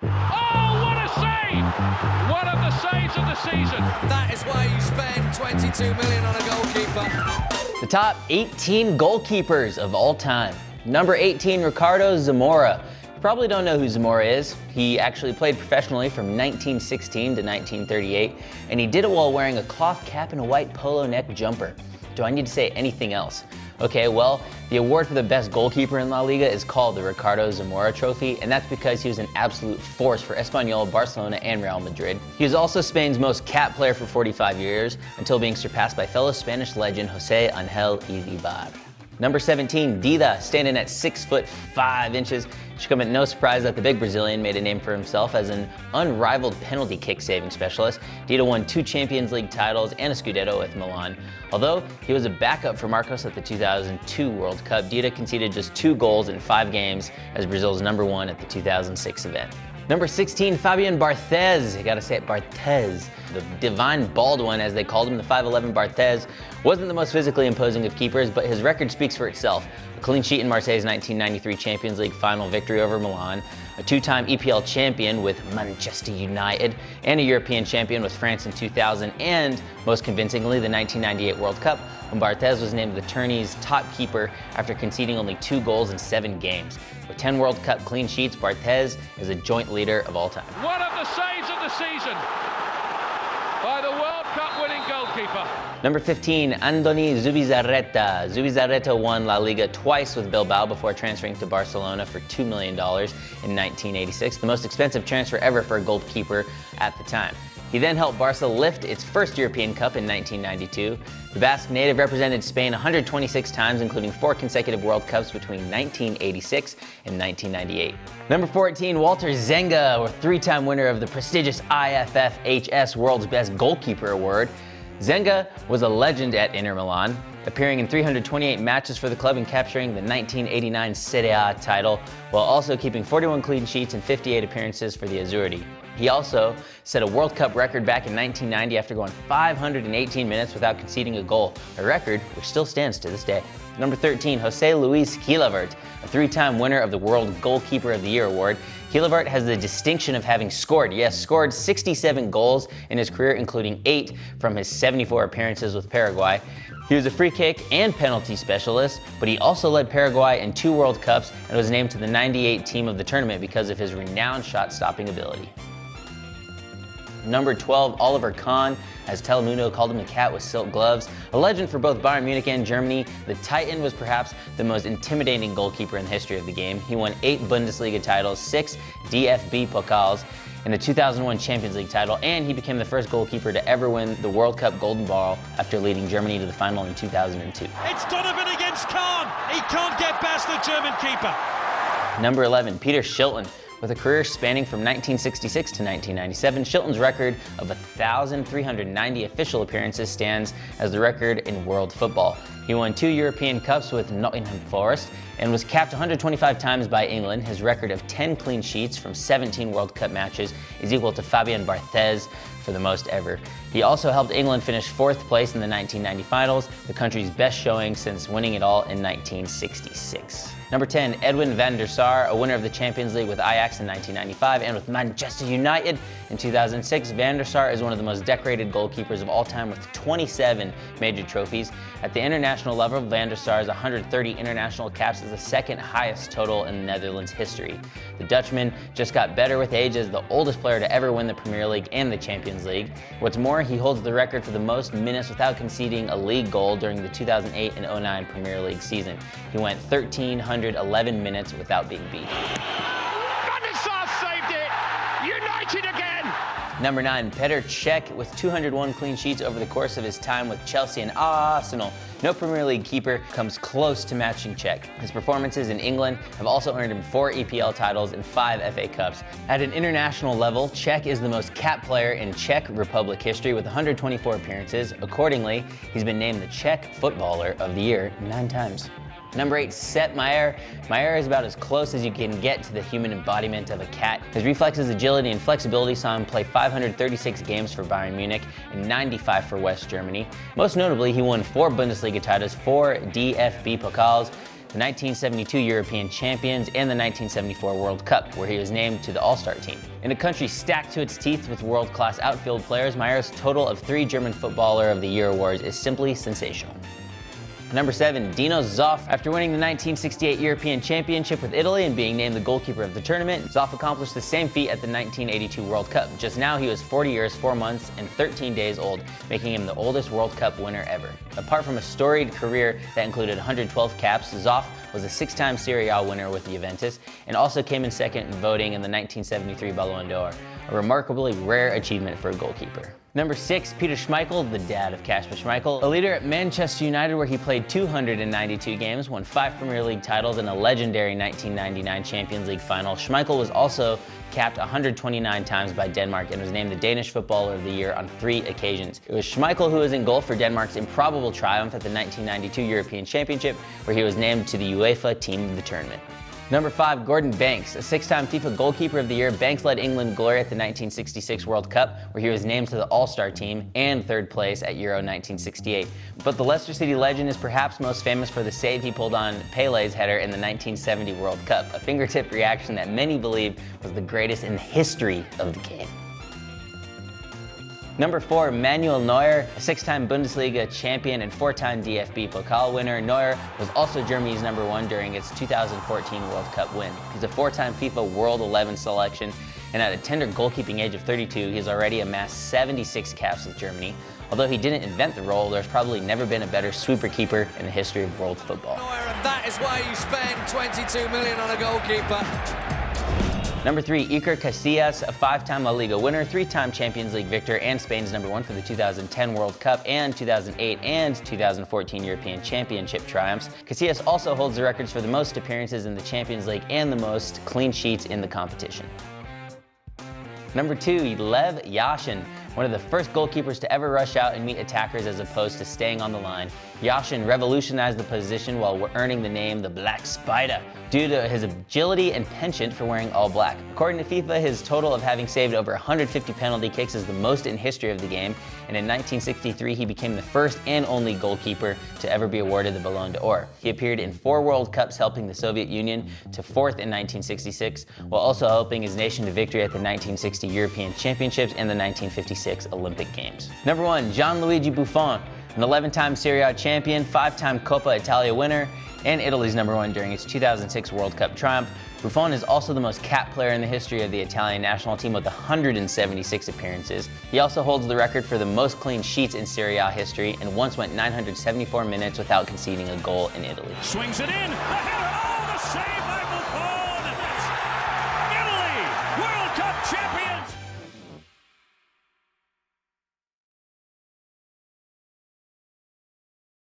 Oh, what a save! One of the saves of the season. That is why you spend 22 million on a goalkeeper. The top 18 goalkeepers of all time. Number 18, Ricardo Zamora. You probably don't know who Zamora is. He actually played professionally from 1916 to 1938, and he did it while wearing a cloth cap and a white polo neck jumper. Do I need to say anything else? Okay, well, the award for the best goalkeeper in La Liga is called the Ricardo Zamora Trophy, and that's because he was an absolute force for Espanyol, Barcelona, and Real Madrid. He was also Spain's most capped player for 45 years, until being surpassed by fellow Spanish legend Jose Angel Iribar. Number 17, Dida, standing at 6'5". Should come at no surprise that the big Brazilian made a name for himself as an unrivaled penalty kick saving specialist. Dida won 2 Champions League titles and a Scudetto with Milan. Although he was a backup for Marcos at the 2002 World Cup, Dida conceded just 2 goals in 5 games as Brazil's number 1 at the 2006 event. Number 16, Fabian Barthez. You gotta say it, Barthez. The divine bald one, as they called him, the 5'11 Barthez, wasn't the most physically imposing of keepers, but his record speaks for itself. A clean sheet in Marseille's 1993 Champions League final victory over Milan, a 2-time EPL champion with Manchester United, and a European champion with France in 2000, and, most convincingly, the 1998 World Cup, when Barthez was named the tourney's top keeper after conceding only 2 goals in 7 games. With 10 World Cup clean sheets, Barthez is a joint leader of all time. One of the saves of the season by the World Cup winning goalkeeper. Number 15, Andoni Zubizarreta. Zubizarreta won La Liga twice with Bilbao before transferring to Barcelona for $2 million in 1986, the most expensive transfer ever for a goalkeeper at the time. He then helped Barca lift its first European Cup in 1992. The Basque native represented Spain 126 times, including 4 consecutive World Cups between 1986 and 1998. Number 14, Walter Zenga, a 3-time winner of the prestigious IFFHS World's Best Goalkeeper Award. Zenga was a legend at Inter Milan, appearing in 328 matches for the club and capturing the 1989 Serie A title, while also keeping 41 clean sheets and 58 appearances for the Azzurri. He also set a World Cup record back in 1990 after going 518 minutes without conceding a goal, a record which still stands to this day. Number 13, Jose Luis Chilavert, a 3-time winner of the World Goalkeeper of the Year award. Chilavert has the distinction of having scored 67 goals in his career, including 8 from his 74 appearances with Paraguay. He was a free kick and penalty specialist, but he also led Paraguay in 2 World Cups and was named to the 98 team of the tournament because of his renowned shot-stopping ability. Number 12, Oliver Kahn, as Telemundo called him, the cat with silk gloves. A legend for both Bayern Munich and Germany, the Titan was perhaps the most intimidating goalkeeper in the history of the game. He won 8 Bundesliga titles, 6 DFB Pokals, and the 2001 Champions League title, and he became the first goalkeeper to ever win the World Cup Golden Ball after leading Germany to the final in 2002. It's Donovan against Kahn. He can't get past the German keeper. Number 11, Peter Shilton. With a career spanning from 1966 to 1997, Shilton's record of 1,390 official appearances stands as the record in world football. He won 2 European Cups with Nottingham Forest and was capped 125 times by England. His record of 10 clean sheets from 17 World Cup matches is equal to Fabian Barthez for the most ever. He also helped England finish 4th place in the 1990 finals, the country's best showing since winning it all in 1966. Number 10, Edwin Van Der Sar, a winner of the Champions League with Ajax in 1995 and with Manchester United in 2006. Van Der Sar is one of the most decorated goalkeepers of all time with 27 major trophies. At the international level, Van Der Sar's 130 international caps is the 2nd highest total in the Netherlands history. The Dutchman just got better with age as the oldest player to ever win the Premier League and the Champions League. What's more, he holds the record for the most minutes without conceding a league goal during the 2008 and 09 Premier League season. He went 1,311 minutes without being beat. Van Der Sar saved it! United again! Number 9, Petr Cech, with 201 clean sheets over the course of his time with Chelsea and Arsenal. No Premier League keeper comes close to matching Cech. His performances in England have also earned him 4 EPL titles and 5 FA Cups. At an international level, Cech is the most capped player in Czech Republic history with 124 appearances. Accordingly, he's been named the Czech Footballer of the Year 9 times. Number 8, Sepp Maier. Maier is about as close as you can get to the human embodiment of a cat. His reflexes, agility, and flexibility saw him play 536 games for Bayern Munich and 95 for West Germany. Most notably, he won 4 Bundesliga titles, 4 DFB Pokals, the 1972 European champions, and the 1974 World Cup, where he was named to the All-Star team. In a country stacked to its teeth with world-class outfield players, Neuer's total of 3 German Footballer of the Year awards is simply sensational. Number 7, Dino Zoff. After winning the 1968 European Championship with Italy and being named the goalkeeper of the tournament, Zoff accomplished the same feat at the 1982 World Cup. Just now, he was 40 years, 4 months, and 13 days old, making him the oldest World Cup winner ever. Apart from a storied career that included 112 caps, Zoff was a 6-time Serie A winner with Juventus and also came in second in voting in the 1973 Ballon d'Or, a remarkably rare achievement for a goalkeeper. Number 6, Peter Schmeichel, the dad of Kasper Schmeichel. A leader at Manchester United, where he played 292 games, won 5 Premier League titles and a legendary 1999 Champions League final. Schmeichel was also capped 129 times by Denmark and was named the Danish Footballer of the Year on 3 occasions. It was Schmeichel who was in goal for Denmark's improbable triumph at the 1992 European Championship, where he was named to the UEFA Team of the Tournament. Number 5, Gordon Banks. A 6-time FIFA Goalkeeper of the Year, Banks led England glory at the 1966 World Cup, where he was named to the All-Star team and 3rd place at Euro 1968. But the Leicester City legend is perhaps most famous for the save he pulled on Pele's header in the 1970 World Cup, a fingertip reaction that many believe was the greatest in the history of the game. Number 4, Manuel Neuer, a 6-time Bundesliga champion and 4-time DFB Pokal winner. Neuer was also Germany's number 1 during its 2014 World Cup win. He's a 4-time FIFA World 11 selection, and at a tender goalkeeping age of 32, he's already amassed 76 caps with Germany. Although he didn't invent the role, there's probably never been a better sweeper keeper in the history of world football. Neuer, and that is why you spend 22 million on a goalkeeper. Number 3, Iker Casillas, a 5-time La Liga winner, 3-time Champions League victor, and Spain's number 1 for the 2010 World Cup and 2008 and 2014 European Championship triumphs. Casillas also holds the records for the most appearances in the Champions League and the most clean sheets in the competition. Number 2, Lev Yashin, one of the first goalkeepers to ever rush out and meet attackers as opposed to staying on the line. Yashin revolutionized the position while earning the name the Black Spider due to his agility and penchant for wearing all black. According to FIFA, his total of having saved over 150 penalty kicks is the most in history of the game, and in 1963 he became the first and only goalkeeper to ever be awarded the Ballon d'Or. He appeared in 4 World Cups, helping the Soviet Union to 4th in 1966, while also helping his nation to victory at the 1960 European Championships and the 1956 Olympic Games. Number 1, Gianluigi Buffon, an 11-time Serie A champion, 5-time Coppa Italia winner, and Italy's number 1 during its 2006 World Cup triumph. Buffon is also the most capped player in the history of the Italian national team with 176 appearances. He also holds the record for the most clean sheets in Serie A history and once went 974 minutes without conceding a goal in Italy. Swings it in.